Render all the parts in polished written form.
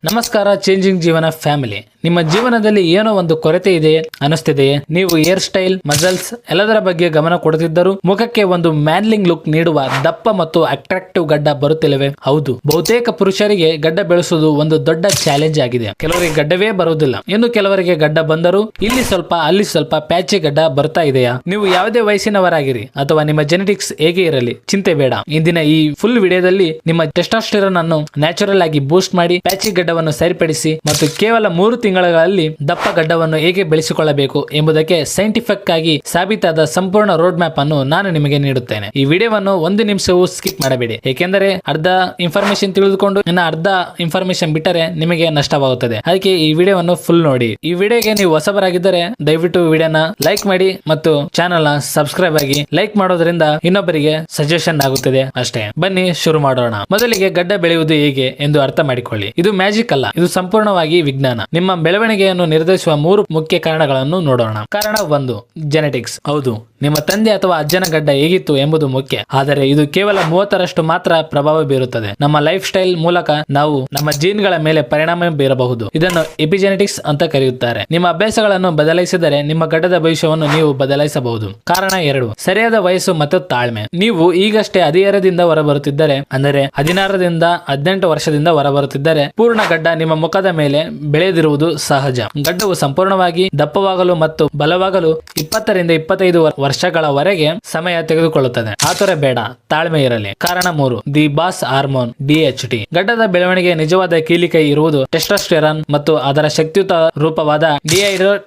ನಮಸ್ಕಾರ ಚೇಂಜಿಂಗ್ ಜೀವನ ಫ್ಯಾಮಿಲಿ. ನಿಮ್ಮ ಜೀವನದಲ್ಲಿ ಏನೋ ಒಂದು ಕೊರತೆ ಇದೆ ಅನಿಸ್ತಿದೆಯೇ? ನೀವು ಹೇರ್ ಸ್ಟೈಲ್, ಮಸಲ್ಸ್ ಎಲ್ಲದರ ಬಗ್ಗೆ ಗಮನ ಕೊಡುತ್ತಿದ್ದರೂ ಮುಖಕ್ಕೆ ಒಂದು ಮ್ಯಾನ್ಲಿಂಗ್ ಲುಕ್ ನೀಡುವ ದಪ್ಪ ಮತ್ತು ಅಟ್ರಾಕ್ಟಿವ್ ಗಡ್ಡ ಬರುತ್ತಿಲ್ಲವೇ? ಹೌದು, ಬಹುತೇಕ ಪುರುಷರಿಗೆ ಗಡ್ಡ ಬೆಳೆಸುವುದು ಒಂದು ದೊಡ್ಡ ಚಾಲೆಂಜ್ ಆಗಿದೆ. ಕೆಲವರಿಗೆ ಗಡ್ಡವೇ ಬರುವುದಿಲ್ಲ, ಇನ್ನು ಕೆಲವರಿಗೆ ಗಡ್ಡ ಬಂದರೂ ಇಲ್ಲಿ ಸ್ವಲ್ಪ ಅಲ್ಲಿ ಸ್ವಲ್ಪ ಪ್ಯಾಚಿ ಗಡ್ಡ ಬರ್ತಾ ಇದೆಯಾ? ನೀವು ಯಾವುದೇ ವಯಸ್ಸಿನವರಾಗಿರಿ ಅಥವಾ ನಿಮ್ಮ ಜೆನೆಟಿಕ್ಸ್ ಹೇಗೆ ಇರಲಿ, ಚಿಂತೆ ಬೇಡ. ಇಂದಿನ ಈ ಫುಲ್ ವಿಡಿಯೋದಲ್ಲಿ ನಿಮ್ಮ ಟೆಸ್ಟೋಸ್ಟೆರಾನ್ ಅನ್ನು ನ್ಯಾಚುರಲ್ ಆಗಿ ಬೂಸ್ಟ್ ಮಾಡಿ ಪ್ಯಾಚಿ ಗಡ್ಡವನ್ನು ಸರಿಪಡಿಸಿ ಮತ್ತು ಕೇವಲ 3 ತಿಂಗಳಲ್ಲಿ ದಪ್ಪ ಗಡ್ಡವನ್ನು ಹೇಗೆ ಬೆಳೆಸಿಕೊಳ್ಳಬೇಕು ಎಂಬುದಕ್ಕೆ ಸೈಂಟಿಫಿಕ್ ಆಗಿ ಸಾಬೀತಾದ ಸಂಪೂರ್ಣ ರೋಡ್ ಮ್ಯಾಪ್ ಅನ್ನು ನಾನು ನಿಮಗೆ ನೀಡುತ್ತೇನೆ. ಈ ವಿಡಿಯೋವನ್ನು 1 ನಿಮಿಷವೂ ಸ್ಕಿಪ್ ಮಾಡಬೇಡಿ, ಏಕೆಂದರೆ ಅರ್ಧ ಇನ್ಫಾರ್ಮೇಶನ್ ತಿಳಿದುಕೊಂಡು ಇನ್ನು ಅರ್ಧ ಇನ್ಫಾರ್ಮೇಶನ್ ಬಿಟ್ಟರೆ ನಿಮಗೆ ನಷ್ಟವಾಗುತ್ತದೆ. ಅದಕ್ಕೆ ಈ ವಿಡಿಯೋವನ್ನು ಫುಲ್ ನೋಡಿ. ಈ ವಿಡಿಯೋಗೆ ನೀವು ಹೊಸಬರಾಗಿದ್ದರೆ ದಯವಿಟ್ಟು ವಿಡಿಯೋನ ಲೈಕ್ ಮಾಡಿ ಮತ್ತು ಚಾನೆಲ್ ನ ಸಬ್ಸ್ಕ್ರೈಬ್ ಆಗಿ. ಲೈಕ್ ಮಾಡೋದ್ರಿಂದ ಇನ್ನೊಬ್ಬರಿಗೆ ಸಜೆಷನ್ ಆಗುತ್ತದೆ ಅಷ್ಟೇ. ಬನ್ನಿ ಶುರು ಮಾಡೋಣ. ಮೊದಲಿಗೆ ಗಡ್ಡ ಬೆಳೆಯುವುದು ಹೇಗೆ ಎಂದು ಅರ್ಥ ಮಾಡಿಕೊಳ್ಳಿ. ಇದು ಮ್ಯಾಜಿಕ್ ಅಲ್ಲ, ಇದು ಸಂಪೂರ್ಣವಾಗಿ ವಿಜ್ಞಾನ. ನಿಮ್ಮ ಬೆಳವಣಿಗೆಯನ್ನು ನಿರ್ಧರಿಸುವ 3 ಮುಖ್ಯ ಕಾರಣಗಳನ್ನು ನೋಡೋಣ. ಕಾರಣ 1, ಜೆನೆಟಿಕ್ಸ್. ಹೌದು, ನಿಮ್ಮ ತಂದೆ ಅಥವಾ ಅಜ್ಜನ ಗಡ್ಡ ಹೇಗಿತ್ತು ಎಂಬುದು ಮುಖ್ಯ, ಆದರೆ ಇದು ಕೇವಲ 30ರಷ್ಟು ಮಾತ್ರ ಪ್ರಭಾವ ಬೀರುತ್ತದೆ. ನಮ್ಮ ಲೈಫ್ ಸ್ಟೈಲ್ ಮೂಲಕ ನಾವು ನಮ್ಮ ಜೀನ್ ಗಳ ಮೇಲೆ ಪರಿಣಾಮ ಬೀರಬಹುದು. ಇದನ್ನು ಎಪಿಜೆನೆಟಿಕ್ಸ್ ಅಂತ ಕರೆಯುತ್ತಾರೆ. ನಿಮ್ಮ ಅಭ್ಯಾಸಗಳನ್ನು ಬದಲಾಯಿಸಿದರೆ ನಿಮ್ಮ ಗಡ್ಡದ ಭವಿಷ್ಯವನ್ನು ನೀವು ಬದಲಾಯಿಸಬಹುದು. ಕಾರಣ 2, ಸರಿಯಾದ ವಯಸ್ಸು ಮತ್ತು ತಾಳ್ಮೆ. ನೀವು ಈಗಷ್ಟೇ ಹದಿಹರೆಯದಿಂದ ಹೊರಬರುತ್ತಿದ್ದರೆ, ಅಂದರೆ 16ರಿಂದ 18 ವರ್ಷದಿಂದ ಹೊರಬರುತ್ತಿದ್ದರೆ ಪೂರ್ಣ ಗಡ್ಡ ನಿಮ್ಮ ಮುಖದ ಮೇಲೆ ಬೆಳೆದಿರುವುದು ಸಹಜ. ಗಡ್ಡವು ಸಂಪೂರ್ಣವಾಗಿ ದಪ್ಪವಾಗಲು ಮತ್ತು ಬಲವಾಗಲು 20ರಿಂದ 25 ವರ್ಷಗಳವರೆಗೆ ಸಮಯ ತೆಗೆದುಕೊಳ್ಳುತ್ತದೆ. ಆತುರ ಬೇಡ, ತಾಳ್ಮೆ ಇರಲಿ. ಕಾರಣ 3, ದಿ ಬಾಸ್ ಹಾರ್ಮೋನ್ DHT. ಗಡ್ಡದ ಬೆಳವಣಿಗೆ ನಿಜವಾದ ಕೀಲಿಕೈ ಇರುವುದು ಟೆಸ್ಟೋಸ್ಟೆರಾನ್ ಮತ್ತು ಅದರ ಶಕ್ತಿಯುತ ರೂಪವಾದ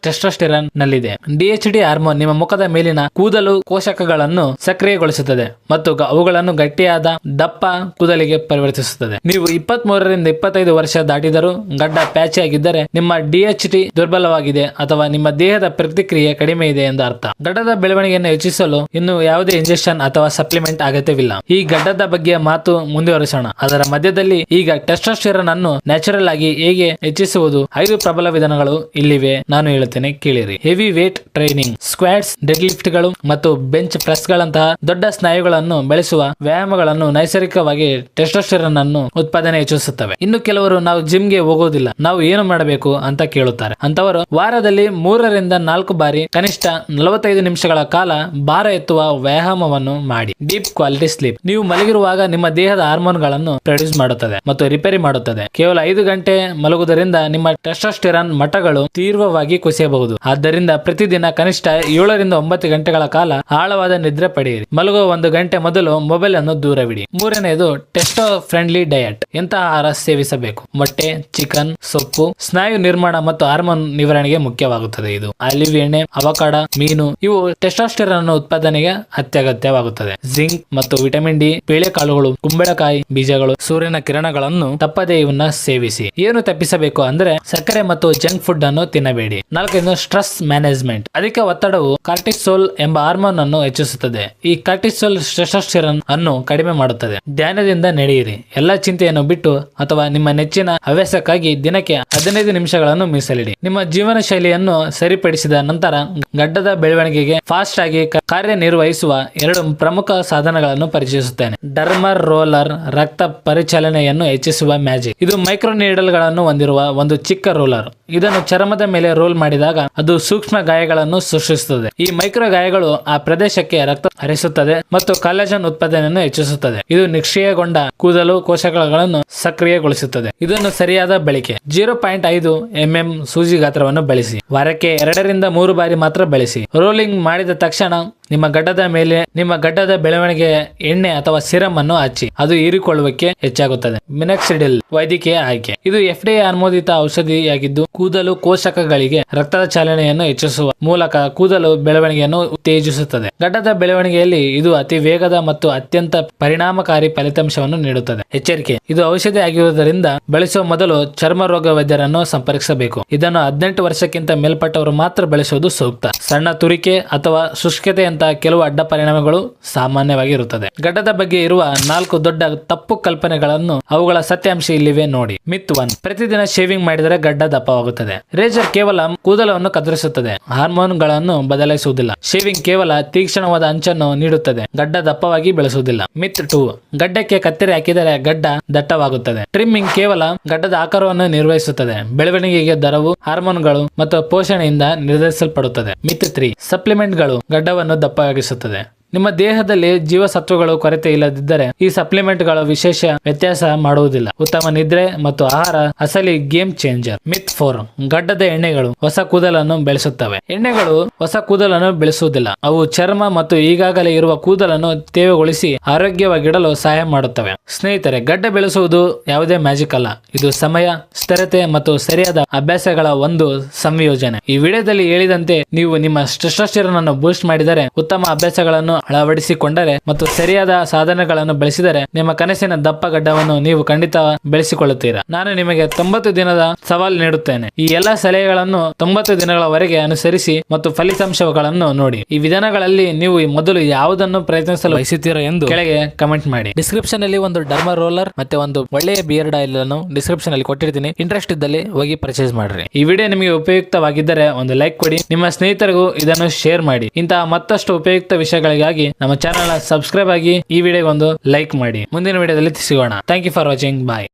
ಟೆಸ್ಟೋಸ್ಟೆರಾನ್ ನಲ್ಲಿದೆ. DHT ಹಾರ್ಮೋನ್ ನಿಮ್ಮ ಮುಖದ ಮೇಲಿನ ಕೂದಲು ಕೋಶಕಗಳನ್ನು ಸಕ್ರಿಯಗೊಳಿಸುತ್ತದೆ ಮತ್ತು ಅವುಗಳನ್ನು ಗಟ್ಟಿಯಾದ ದಪ್ಪ ಕೂದಲಿಗೆ ಪರಿವರ್ತಿಸುತ್ತದೆ. ನೀವು 23ರಿಂದ 25 ವರ್ಷ ದಾಟಿದರೂ ಗಡ್ಡ ಪ್ಯಾಚಿ ಆಗಿದ್ದರೆ ನಿಮ್ಮ DHT ದುರ್ಬಲವಾಗಿದೆ ಅಥವಾ ನಿಮ್ಮ ದೇಹದ ಪ್ರತಿಕ್ರಿಯೆ ಕಡಿಮೆ ಇದೆ ಎಂದು ಅರ್ಥ. ಗಡ್ಡದ ಬೆಳವಣಿಗೆಯನ್ನು ಹೆಚ್ಚಿಸಲು ಇನ್ನು ಯಾವುದೇ ಇಂಜೆಕ್ಷನ್ ಅಥವಾ ಸಪ್ಲಿಮೆಂಟ್ ಅಗತ್ಯವಿಲ್ಲ. ಈ ಗಡ್ಡದ ಬಗ್ಗೆ ಮಾತು ಮುಂದುವರಿಸೋಣ. ಅದರ ಮಧ್ಯದಲ್ಲಿ ಈಗ ಟೆಸ್ಟೋಸ್ಟೆರಾನ್ ಅನ್ನು ನ್ಯಾಚುರಲ್ ಆಗಿ ಹೇಗೆ ಹೆಚ್ಚಿಸುವುದು 5 ಪ್ರಬಲ ವಿಧಾನಗಳು ಇಲ್ಲಿವೆ, ನಾನು ಹೇಳುತ್ತೇನೆ ಕೇಳಿರಿ. Heavy wait training, squats, dead lift ಗಳು ಮತ್ತು ಬೆಂಚ್ ಪ್ರೆಸ್ ಗಳಂತಹ ದೊಡ್ಡ ಸ್ನಾಯುಗಳನ್ನು ಬೆಳೆಸುವ ವ್ಯಾಯಾಮಗಳನ್ನು ನೈಸರ್ಗಿಕವಾಗಿ ಟೆಸ್ಟೋಸ್ಟೆರಾನ್ ಅನ್ನು ಉತ್ಪಾದನೆ ಹೆಚ್ಚಿಸುತ್ತವೆ. ಇನ್ನು ಕೆಲವರು ನಾವು ಜಿಮ್ಗೆ ಹೋಗೋದಿಲ್ಲ, ನಾವು ಏನು ಮಾಡಬೇಕು ಅಂತ ಕೇಳುತ್ತಾರೆ. ಅಂತವರು ವಾರದಲ್ಲಿ 3ರಿಂದ 4 ಬಾರಿ ಕನಿಷ್ಠ 45 ನಿಮಿಷಗಳ ಕಾಲ ಭಾರ ಎತ್ತುವ ವ್ಯಾಯಾಮವನ್ನು ಮಾಡಿ. Deep quality sleep. ನೀವು ಮಲಗಿರುವಾಗ ನಿಮ್ಮ ದೇಹದ ಹಾರ್ಮೋನ್ ಗಳನ್ನು ಪ್ರೊಡ್ಯೂಸ್ ಮಾಡುತ್ತದೆ ಮತ್ತು ರಿಪೇರಿ ಮಾಡುತ್ತದೆ. ಕೇವಲ 5 ಗಂಟೆ ಮಲಗುವುದರಿಂದ ನಿಮ್ಮ ಟೆಸ್ಟೋಸ್ಟೆರಾನ್ ಮಟ್ಟಗಳು ತೀವ್ರವಾಗಿ ಕುಸಿಯಬಹುದು. ಆದ್ದರಿಂದ ಪ್ರತಿದಿನ ಕನಿಷ್ಠ 7ರಿಂದ 9 ಗಂಟೆಗಳ ಕಾಲ ಆಳವಾದ ನಿದ್ರೆ ಪಡೆಯಿರಿ. ಮಲಗುವ 1 ಗಂಟೆ ಮೊದಲು ಮೊಬೈಲ್ ಅನ್ನು ದೂರವಿಡಿ. 3ನೇದು ಟೆಸ್ಟೋ ಫ್ರೆಂಡ್ಲಿ ಡಯಟ್. ಎಂತಹ ಆಹಾರ ಸೇವಿಸಬೇಕು? ಮೊಟ್ಟೆ, ಚಿಕನ್, ಸೊಪ್ಪು ಸ್ನಾಯು ನಿರ್ಮಾಣ ಮತ್ತು ಹಾರ್ಮೋನ್ ನಿವಾರಣೆಗೆ ಮುಖ್ಯವಾಗುತ್ತದೆ. ಇದು ಆಲಿವ್ ಎಣ್ಣೆ, ಅವಕಾಡ, ಮೀನು ಇವು ಟೆಸ್ಟೋಸ್ಟೆರಾನ್ ಉತ್ಪಾದನೆಗೆ ಅತ್ಯಗತ್ಯವಾಗುತ್ತದೆ. ಜಿಂಕ್ ಮತ್ತು ವಿಟಮಿನ್ ಡಿ, ಬೇಳೆಕಾಳುಗಳು, ಕುಂಬಳಕಾಯಿ ಬೀಜಗಳು, ಸೂರ್ಯನ ಕಿರಣಗಳನ್ನು ತಪ್ಪದೇ ಇವನ್ನ ಸೇವಿಸಿ. ಏನು ತಪ್ಪಿಸಬೇಕು ಅಂದ್ರೆ ಸಕ್ಕರೆ ಮತ್ತು ಜಂಕ್ ಫುಡ್ ಅನ್ನು ತಿನ್ನಬೇಡಿ. 4ನೇದು ಸ್ಟ್ರೆಸ್ ಮ್ಯಾನೇಜ್ಮೆಂಟ್. ಅಧಿಕ ಒತ್ತಡವು ಕಾರ್ಟಿಸೋಲ್ ಎಂಬ ಹಾರ್ಮೋನ್ ಅನ್ನು ಹೆಚ್ಚಿಸುತ್ತದೆ. ಈ ಕಾರ್ಟಿಸೋಲ್ ಟೆಸ್ಟೋಸ್ಟೆರಾನ್ ಅನ್ನು ಕಡಿಮೆ ಮಾಡುತ್ತದೆ. ಧ್ಯಾನದಿಂದ ನಡೆಯಿರಿ. ಎಲ್ಲಾ ಚಿಂತೆಯನ್ನು ಬಿಟ್ಟು ಅಥವಾ ನಿಮ್ಮ ನೆಚ್ಚಿನ ಹವ್ಯಾಸಕ್ಕಾಗಿ ದಿನಕ್ಕೆ 15 ನಿಮಿಷಗಳನ್ನು ಮೀಸಲಿಡಿ. ನಿಮ್ಮ ಜೀವನ ಶೈಲಿಯನ್ನು ಸರಿಪಡಿಸಿದ ನಂತರ ಗಡ್ಡದ ಬೆಳವಣಿಗೆಗೆ ಫಾಸ್ಟ್ ಆಗಿ ಕಾರ್ಯನಿರ್ವಹಿಸುವ 2 ಪ್ರಮುಖ ಸಾಧನಗಳನ್ನು ಪರಿಚಯಿಸುತ್ತೇನೆ. ಡರ್ಮರ್ ರೋಲರ್, ರಕ್ತ ಪರಿಚಲನೆಯನ್ನು ಹೆಚ್ಚಿಸುವ ಮ್ಯಾಜಿಕ್. ಇದು ಮೈಕ್ರೋ ನೀಡಲ್ ಗಳನ್ನು ಹೊಂದಿರುವ ಒಂದು ಚಿಕ್ಕ ರೋಲರ್. ಇದನ್ನು ಚರ್ಮದ ಮೇಲೆ ರೋಲ್ ಮಾಡಿದಾಗ ಅದು ಸೂಕ್ಷ್ಮ ಗಾಯಗಳನ್ನು ಸೃಷ್ಟಿಸುತ್ತದೆ. ಈ ಮೈಕ್ರೋ ಗಾಯಗಳು ಆ ಪ್ರದೇಶಕ್ಕೆ ರಕ್ತ ಹರಿಸುತ್ತದೆ ಮತ್ತು ಕಾಲೇಜನ್ ಉತ್ಪಾದನೆಯನ್ನು ಹೆಚ್ಚಿಸುತ್ತದೆ. ಇದು ನಿಷ್ಕ್ರಿಯಗೊಂಡ ಕೂದಲು ಕೋಶಗಳನ್ನು ಸಕ್ರಿಯಗೊಳಿಸುತ್ತದೆ. ಇದನ್ನು ಸರಿಯಾದ ಬಳಕೆ. 0.5 mm ಸೂಜಿ ಗಾತ್ರವನ್ನು ಬಳಸಿ. ವಾರಕ್ಕೆ 2ರಿಂದ 3 ಬಾರಿ ಮಾತ್ರ ಬಳಸಿ. ರೋಲಿಂಗ್ ಮಾಡಿದ ತಕ್ಷಣ ನಿಮ್ಮ ಗಡ್ಡದ ಬೆಳವಣಿಗೆ ಎಣ್ಣೆ ಅಥವಾ ಸಿರಮ್ ಅನ್ನು ಹಚ್ಚಿ. ಅದು ಹೀರಿಕೊಳ್ಳುವಿಕೆ ಹೆಚ್ಚಾಗುತ್ತದೆ. ಮಿನಾಕ್ಸಿಡಿಲ್ ವೈದ್ಯಕೀಯ ಆಯ್ಕೆ. ಇದು FDA ಅನುಮೋದಿತ ಔಷಧಿಯಾಗಿದ್ದು ಕೂದಲು ಕೋಶಕಗಳಿಗೆ ರಕ್ತದ ಚಾಲನೆಯನ್ನು ಹೆಚ್ಚಿಸುವ ಮೂಲಕ ಕೂದಲು ಬೆಳವಣಿಗೆಯನ್ನು ಉತ್ತೇಜಿಸುತ್ತದೆ. ಗಡ್ಡದ ಬೆಳವಣಿಗೆಯಲ್ಲಿ ಇದು ಅತಿ ವೇಗದ ಮತ್ತು ಅತ್ಯಂತ ಪರಿಣಾಮಕಾರಿ ಫಲಿತಾಂಶವನ್ನು ನೀಡುತ್ತದೆ. ಎಚ್ಚರಿಕೆ: ಇದು ಔಷಧಿ ಆಗಿರುವುದರಿಂದ ಬಳಸುವ ಮೊದಲು ಚರ್ಮ ರೋಗ ವೈದ್ಯರನ್ನು ಸಂಪರ್ಕಿಸಬೇಕು. ಇದನ್ನು 18 ವರ್ಷಕ್ಕಿಂತ ಮೇಲ್ಪಟ್ಟವರು ಮಾತ್ರ ಬಳಸುವುದು ಸೂಕ್ತ. ಸಣ್ಣ ತುರಿಕೆ ಅಥವಾ ಶುಷ್ಕತೆಯಂತ ಇರುವಂತಹ ಕೆಲವು ಅಡ್ಡ ಪರಿಣಾಮಗಳು ಸಾಮಾನ್ಯವಾಗಿ ಇರುತ್ತದೆ. ಗಡ್ಡದ ಬಗ್ಗೆ ಇರುವ 4 ದೊಡ್ಡ ತಪ್ಪು ಕಲ್ಪನೆಗಳನ್ನು ಅವುಗಳ ಸತ್ಯಾಂಶ ಇಲ್ಲಿವೆ ನೋಡಿ. ಮಿತ್ 1, ಪ್ರತಿದಿನ ಶೇವಿಂಗ್ ಮಾಡಿದರೆ ಗಡ್ಡ ದಪ್ಪವಾಗುತ್ತದೆ. ರೇಜರ್ ಕೇವಲ ಕೂದಲವನ್ನು ಕತ್ತರಿಸುತ್ತದೆ, ಹಾರ್ಮೋನ್ ಗಳನ್ನು ಬದಲಾಯಿಸುವುದಿಲ್ಲ. ಶೇವಿಂಗ್ ಕೇವಲ ತೀಕ್ಷ್ಣವಾದ ಅಂಚನ್ನು ನೀಡುತ್ತದೆ, ಗಡ್ಡ ದಪ್ಪವಾಗಿ ಬೆಳೆಸುವುದಿಲ್ಲ. ಮಿತ್ 2, ಗಡ್ಡಕ್ಕೆ ಕತ್ತರಿ ಹಾಕಿದರೆ ಗಡ್ಡ ದಟ್ಟವಾಗುತ್ತದೆ. ಟ್ರಿಮ್ಮಿಂಗ್ ಕೇವಲ ಗಡ್ಡದ ಆಕಾರವನ್ನು ನಿರ್ವಹಿಸುತ್ತದೆ, ಬೆಳವಣಿಗೆಗೆ ದರವು ಹಾರ್ಮೋನ್ಗಳು ಮತ್ತು ಪೋಷಣೆಯಿಂದ ನಿರ್ಧರಿಸಲ್ಪಡುತ್ತದೆ. ಮಿತ್ 3, ಸಪ್ಲಿಮೆಂಟ್ಗಳು ಗಡ್ಡವನ್ನು ದಪ್ಪವಾಗಿಸುತ್ತದೆ. ನಿಮ್ಮ ದೇಹದಲ್ಲಿ ಜೀವಸತ್ವಗಳು ಕೊರತೆ ಇಲ್ಲದಿದ್ದರೆ ಈ ಸಪ್ಲಿಮೆಂಟ್ಗಳು ವಿಶೇಷ ವ್ಯತ್ಯಾಸ ಮಾಡುವುದಿಲ್ಲ. ಉತ್ತಮ ನಿದ್ರೆ ಮತ್ತು ಆಹಾರ ಅಸಲಿ ಗೇಮ್ ಚೇಂಜರ್. ಮಿತ್ 4, ಗಡ್ಡದ ಎಣ್ಣೆಗಳು ಹೊಸ ಕೂದಲನ್ನು ಬೆಳೆಸುತ್ತವೆ. ಎಣ್ಣೆಗಳು ಹೊಸ ಕೂದಲನ್ನು ಬೆಳೆಸುವುದಿಲ್ಲ, ಅವು ಚರ್ಮ ಮತ್ತು ಈಗಾಗಲೇ ಇರುವ ಕೂದಲನ್ನು ತೇವಗೊಳಿಸಿ ಆರೋಗ್ಯವಾಗಿಡಲು ಸಹಾಯ ಮಾಡುತ್ತವೆ. ಸ್ನೇಹಿತರೆ, ಗಡ್ಡ ಬೆಳೆಸುವುದು ಯಾವುದೇ ಮ್ಯಾಜಿಕ್ ಅಲ್ಲ, ಇದು ಸಮಯ, ಸ್ಥಿರತೆ ಮತ್ತು ಸರಿಯಾದ ಅಭ್ಯಾಸಗಳ ಒಂದು ಸಂಯೋಜನೆ. ಈ ವಿಡಿಯೋದಲ್ಲಿ ಹೇಳಿದಂತೆ ನೀವು ನಿಮ್ಮ ಟೆಸ್ಟೋಸ್ಟೆರಾನ್ ಅನ್ನು ಬೂಸ್ಟ್ ಮಾಡಿದರೆ, ಉತ್ತಮ ಅಭ್ಯಾಸಗಳನ್ನು ಅಳವಡಿಸಿಕೊಂಡರೆ ಮತ್ತು ಸರಿಯಾದ ಸಾಧನಗಳನ್ನು ಬೆಳೆಸಿದರೆ ನಿಮ್ಮ ಕನಸಿನ ದಪ್ಪ ಗಡ್ಡವನ್ನು ನೀವು ಖಂಡಿತ ಬೆಳೆಸಿಕೊಳ್ಳುತ್ತೀರಾ. ನಾನು ನಿಮಗೆ 90 ದಿನದ ಸವಾಲು ನೀಡುತ್ತೇನೆ. ಈ ಎಲ್ಲಾ ಸಲಹೆಗಳನ್ನು 90 ದಿನಗಳವರೆಗೆ ಅನುಸರಿಸಿ ಮತ್ತು ಫಲಿತಾಂಶಗಳನ್ನು ನೋಡಿ. ಈ ವಿಧಾನಗಳಲ್ಲಿ ನೀವು ಮೊದಲು ಯಾವುದನ್ನು ಪ್ರಯತ್ನಿಸಲು ಬಯಸುತ್ತೀರಾ ಎಂದು ಕೆಳಗೆ ಕಮೆಂಟ್ ಮಾಡಿ. ಡಿಸ್ಕ್ರಿಪ್ಷನ್ ಅಲ್ಲಿ ಒಂದು ಡರ್ಮಾ ರೋಲರ್ ಮತ್ತೆ ಒಂದು ಒಳ್ಳೆಯ ಬಿಯರ್ಡ್ ಆಯಿಲ್ ಅನ್ನು ಡಿಸ್ಕ್ರಿಪ್ಷನ್ ಅಲ್ಲಿ ಕೊಟ್ಟಿರ್ತೀನಿ. ಇಂಟ್ರೆಸ್ಟ್ ಇದ್ದಲ್ಲಿ ಹೋಗಿ ಪರ್ಚೇಸ್ ಮಾಡ್ರಿ. ಈ ವಿಡಿಯೋ ನಿಮಗೆ ಉಪಯುಕ್ತವಾಗಿದ್ದರೆ ಒಂದು ಲೈಕ್ ಕೊಡಿ, ನಿಮ್ಮ ಸ್ನೇಹಿತರಿಗೂ ಇದನ್ನು ಶೇರ್ ಮಾಡಿ. ಇಂತಹ ಮತ್ತಷ್ಟು ಉಪಯುಕ್ತ ವಿಷಯಗಳಿಗಾಗಿ ನಮ್ಮ ಚಾನೆಲ್ ಸಬ್ಸ್ಕ್ರೈಬ್ ಆಗಿ ಈ ವಿಡಿಯೋಗೆ ಒಂದು ಲೈಕ್ ಮಾಡಿ. ಮುಂದಿನ ವಿಡಿಯೋದಲ್ಲಿ ಸಿಗೋಣ. Thank you for watching. Bye.